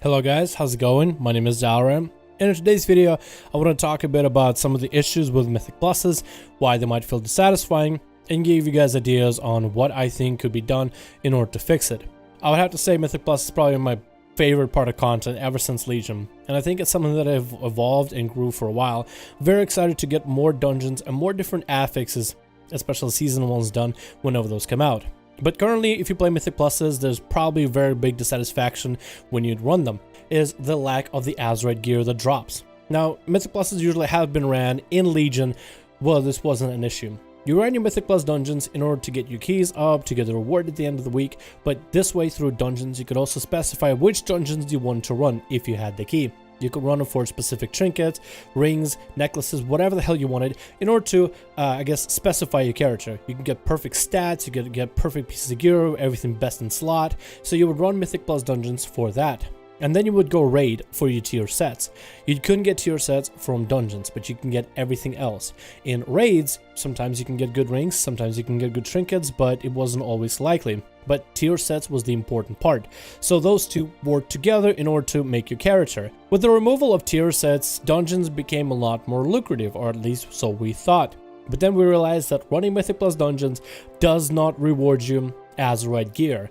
Hello guys, how's it going? My name is Dalram, and in today's video I want to talk a bit about some of the issues with Mythic Pluses, why they might feel dissatisfying, and give you guys ideas on what I think could be done in order to fix it. I would have to say Mythic Plus is probably my favorite part of content ever since Legion, and I think it's something that I've evolved and grew for a while. Very excited to get more dungeons and more different affixes, especially season 1s done whenever those come out. But currently, if you play Mythic Pluses, there's probably very big dissatisfaction when you run them, is the lack of the Azurite gear that drops. Now, Mythic Pluses usually have been ran in Legion. Well, this wasn't an issue. You ran your Mythic Plus dungeons in order to get your keys up, to get the reward at the end of the week, but this way through dungeons, you could also specify which dungeons you want to run if you had the key. You could run them for specific trinkets, rings, necklaces, whatever the hell you wanted in order to, I guess, specify your character. You can get perfect stats, you can get perfect pieces of gear, everything best in slot. So you would run Mythic Plus dungeons for that. And then you would go raid for your tier sets. You couldn't get tier sets from dungeons, but you can get everything else. In raids, sometimes you can get good rings, sometimes you can get good trinkets, but it wasn't always likely. But tier sets was the important part. So those two worked together in order to make your character. With the removal of tier sets, dungeons became a lot more lucrative, or at least so we thought. But then we realized that running Mythic Plus dungeons does not reward you Azurite gear.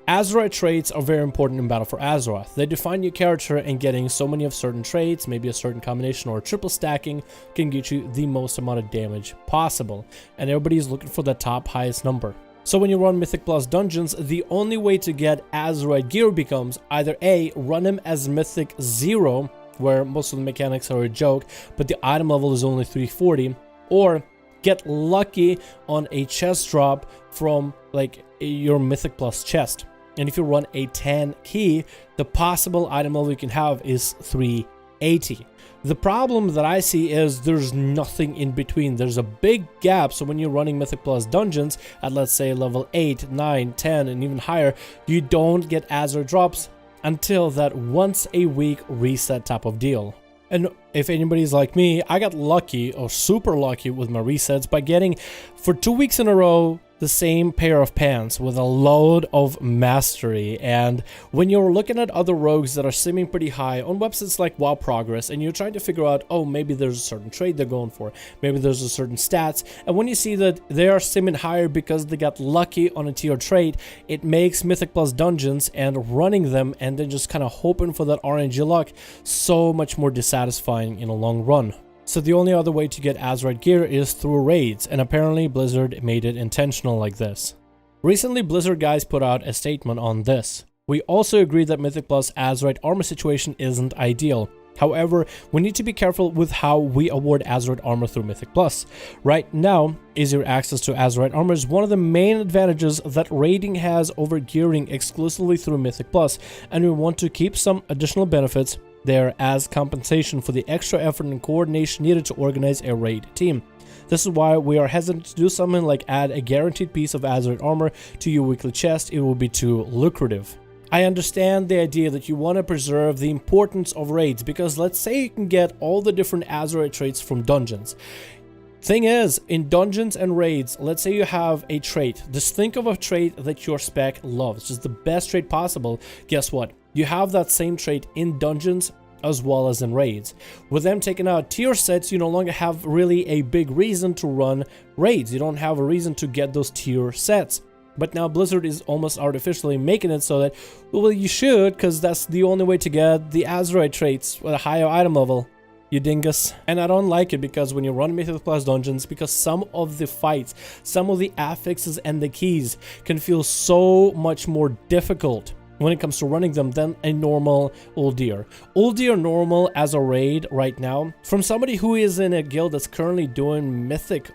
Azurite traits are very important in Battle for Azeroth. They define your character, and getting so many of certain traits, maybe a certain combination or triple stacking, can get you the most amount of damage possible. And everybody is looking for the top highest number. So when you run Mythic Plus dungeons, the only way to get Azurite gear becomes either A, run them as Mythic 0, where most of the mechanics are a joke, but the item level is only 340, or get lucky on a chest drop from like your Mythic Plus chest. And if you run a 10 key, the possible item level you can have is 380. The problem that I see is there's nothing in between. There's a big gap. So when you're running Mythic Plus dungeons at, let's say, level 8, 9, 10, and even higher, you don't get Azure drops until that once a week reset type of deal. And if anybody's like me, I got lucky, or super lucky, with my resets by getting, for 2 weeks in a row, the same pair of pants with a load of mastery. And when you're looking at other rogues that are simming pretty high on websites like WoW Progress, and you're trying to figure out, oh, maybe there's a certain trade they're going for, maybe there's a certain stats, and when you see that they are simming higher because they got lucky on a tier trade, it makes Mythic Plus dungeons and running them and then just kind of hoping for that RNG luck so much more dissatisfying in a long run. So the only other way to get Azurite gear is through raids, and apparently Blizzard made it intentional like this. Recently, Blizzard guys put out a statement on this. We also agree that Mythic Plus Azurite armor situation isn't ideal. However, we need to be careful with how we award Azurite armor through Mythic Plus. Right now, easier access to Azurite armor is one of the main advantages that raiding has over gearing exclusively through Mythic Plus, and we want to keep some additional benefits there as compensation for the extra effort and coordination needed to organize a raid team. This is why we are hesitant to do something like add a guaranteed piece of Azurite armor to your weekly chest. It will be too lucrative. I understand the idea that you want to preserve the importance of raids, because let's say you can get all the different Azurite traits from dungeons. Thing is, in dungeons and raids, let's say you have a trait. Just think of a trait that your spec loves, just the best trait possible. Guess what? You have that same trait in dungeons as well as in raids. With them taking out tier sets, you no longer have really a big reason to run raids. You don't have a reason to get those tier sets. But now Blizzard is almost artificially making it so that, well, you should, because that's the only way to get the Azurite traits with a higher item level. You dingus. And I don't like it, because when you run Mythic Plus dungeons, because some of the fights, some of the affixes and the keys can feel so much more difficult when it comes to running them than a normal Uldir. Uldir normal as a raid right now, from somebody who is in a guild that's currently doing Mythic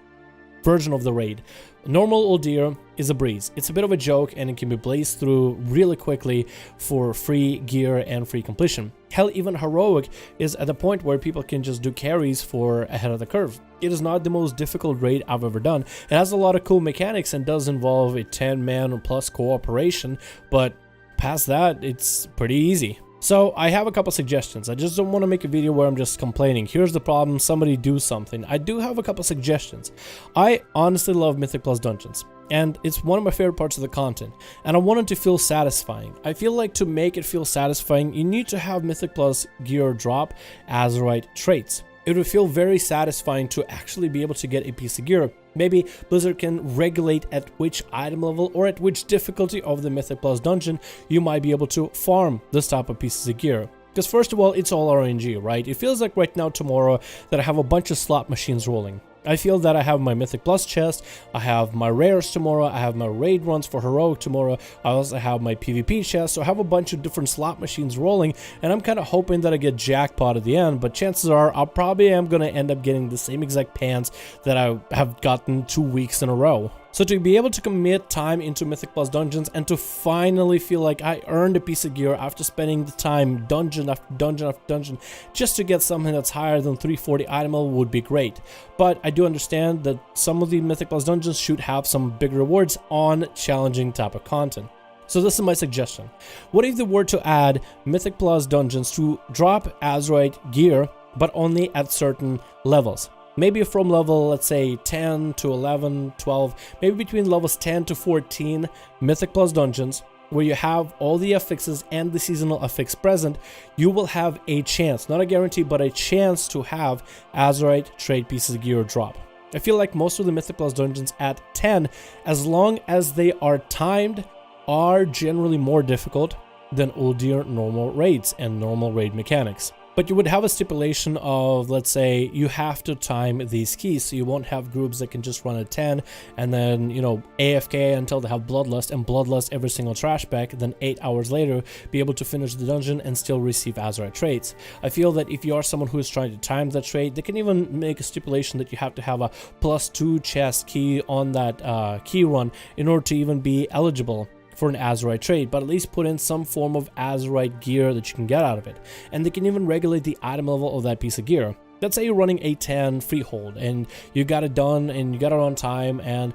version of the raid, normal Uldir is a breeze. It's a bit of a joke, and it can be blazed through really quickly for free gear and free completion. Hell, even Heroic is at the point where people can just do carries for ahead of the curve. It is not the most difficult raid I've ever done. It has a lot of cool mechanics and does involve a 10-man plus cooperation, but past that, it's pretty easy. So I have a couple suggestions. I just don't want to make a video where I'm just complaining. Here's the problem, somebody do something. I do have a couple suggestions. I honestly love Mythic Plus dungeons, and it's one of my favorite parts of the content, and I want it to feel satisfying. I feel like to make it feel satisfying, you need to have Mythic Plus gear drop Azurite traits. It would feel very satisfying to actually be able to get a piece of gear. Maybe Blizzard can regulate at which item level or at which difficulty of the Mythic Plus dungeon you might be able to farm this type of pieces of gear. Because first of all, it's all RNG, right? It feels like right now, tomorrow, that I have a bunch of slot machines rolling. I feel that I have my Mythic Plus chest, I have my rares tomorrow, I have my raid runs for Heroic tomorrow, I also have my PvP chest, so I have a bunch of different slot machines rolling, and I'm kind of hoping that I get jackpot at the end, but chances are I probably am going to end up getting the same exact pants that I have gotten 2 weeks in a row. So to be able to commit time into Mythic Plus dungeons and to finally feel like I earned a piece of gear after spending the time dungeon after dungeon after dungeon just to get something that's higher than 340 item level would be great. But I do understand that some of the Mythic Plus dungeons should have some big rewards on challenging type of content. So this is my suggestion. What if they were to add Mythic Plus dungeons to drop Azurite gear, but only at certain levels? Maybe from level, let's say 10 to 11, 12, maybe between levels 10 to 14 Mythic Plus dungeons, where you have all the affixes and the seasonal affix present, you will have a chance, not a guarantee, but a chance to have Azurite trade pieces of gear drop. I feel like most of the Mythic Plus dungeons at 10, as long as they are timed, are generally more difficult than older normal raids and normal raid mechanics. But you would have a stipulation of, let's say, you have to time these keys, so you won't have groups that can just run at 10 and then, you know, AFK until they have Bloodlust and Bloodlust every single trash bag, then 8 hours later be able to finish the dungeon and still receive Azurite traits. I feel that if you are someone who is trying to time that trait, they can even make a stipulation that you have to have a +2 chest key on that key run in order to even be eligible for an Azurite trade, but at least put in some form of Azurite gear that you can get out of it. And they can even regulate the item level of that piece of gear. Let's say you're running a 10 freehold and you got it done and you got it on time, and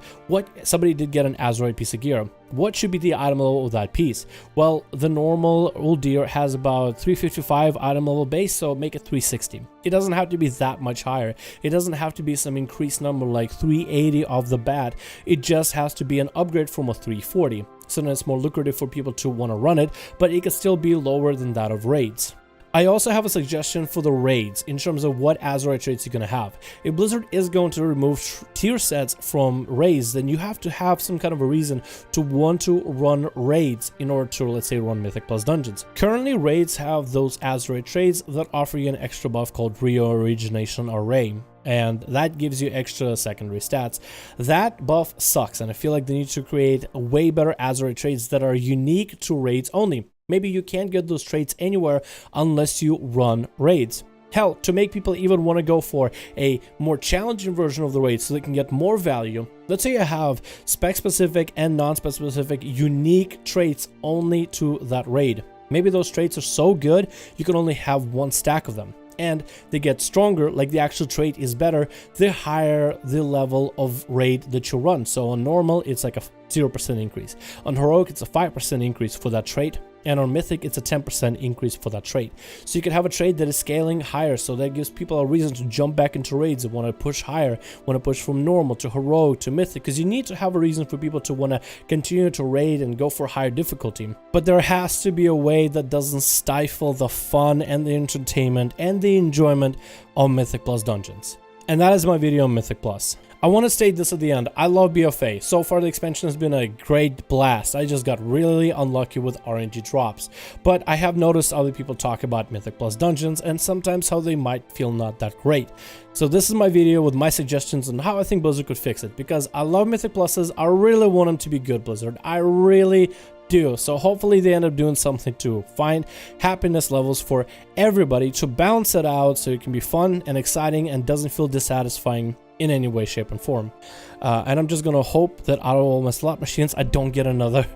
somebody did get an Azurite piece of gear. What should be the item level of that piece? Well, the normal old deer has about 355 item level base, so make it 360. It doesn't have to be that much higher. It doesn't have to be some increased number like 380 off the bat. It just has to be an upgrade from a 340. So then it's more lucrative for people to want to run it, but it can still be lower than that of raids. I also have a suggestion for the raids in terms of what Azurite traits you're going to have. If Blizzard is going to remove tier sets from raids, then you have to have some kind of a reason to want to run raids in order to, let's say, run Mythic Plus dungeons. Currently, raids have those Azurite traits that offer you an extra buff called Reorigination Array, and that gives you extra secondary stats. That buff sucks, and I feel like they need to create way better Azurite traits that are unique to raids only. Maybe you can't get those traits anywhere unless you run raids. Hell, to make people even want to go for a more challenging version of the raid so they can get more value, let's say you have spec-specific and non-spec-specific unique traits only to that raid. Maybe those traits are so good you can only have one stack of them, and they get stronger, like the actual trait is better the higher the level of raid that you run. So on normal, it's like a 0% increase. On Heroic, it's a 5% increase for that trait. And on Mythic, it's a 10% increase for that trait. So you can have a trait that is scaling higher, so that gives people a reason to jump back into raids and want to push higher, want to push from normal to Heroic to Mythic, because you need to have a reason for people to want to continue to raid and go for higher difficulty. But there has to be a way that doesn't stifle the fun and the entertainment and the enjoyment of Mythic Plus dungeons. And that is my video on Mythic Plus. I want to state this at the end. I love BFA. So far, the expansion has been a great blast. I just got really unlucky with RNG drops. But I have noticed other people talk about Mythic Plus dungeons and sometimes how they might feel not that great. So this is my video with my suggestions on how I think Blizzard could fix it. Because I love Mythic Pluses. I really want them to be good, Blizzard. I really do. So hopefully they end up doing something to find happiness levels for everybody to balance it out so it can be fun and exciting and doesn't feel dissatisfying in any way, shape, and form. And I'm just gonna hope that out of all my slot machines, I don't get another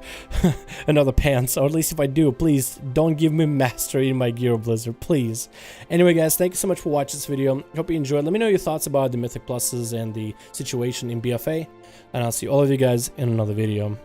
another pants, or at least if I do, please don't give me mastery in my gear, Blizzard, please. Anyway, guys, thank you so much for watching this video. Hope you enjoyed. Let me know your thoughts about the Mythic Pluses and the situation in BFA, and I'll see all of you guys in another video.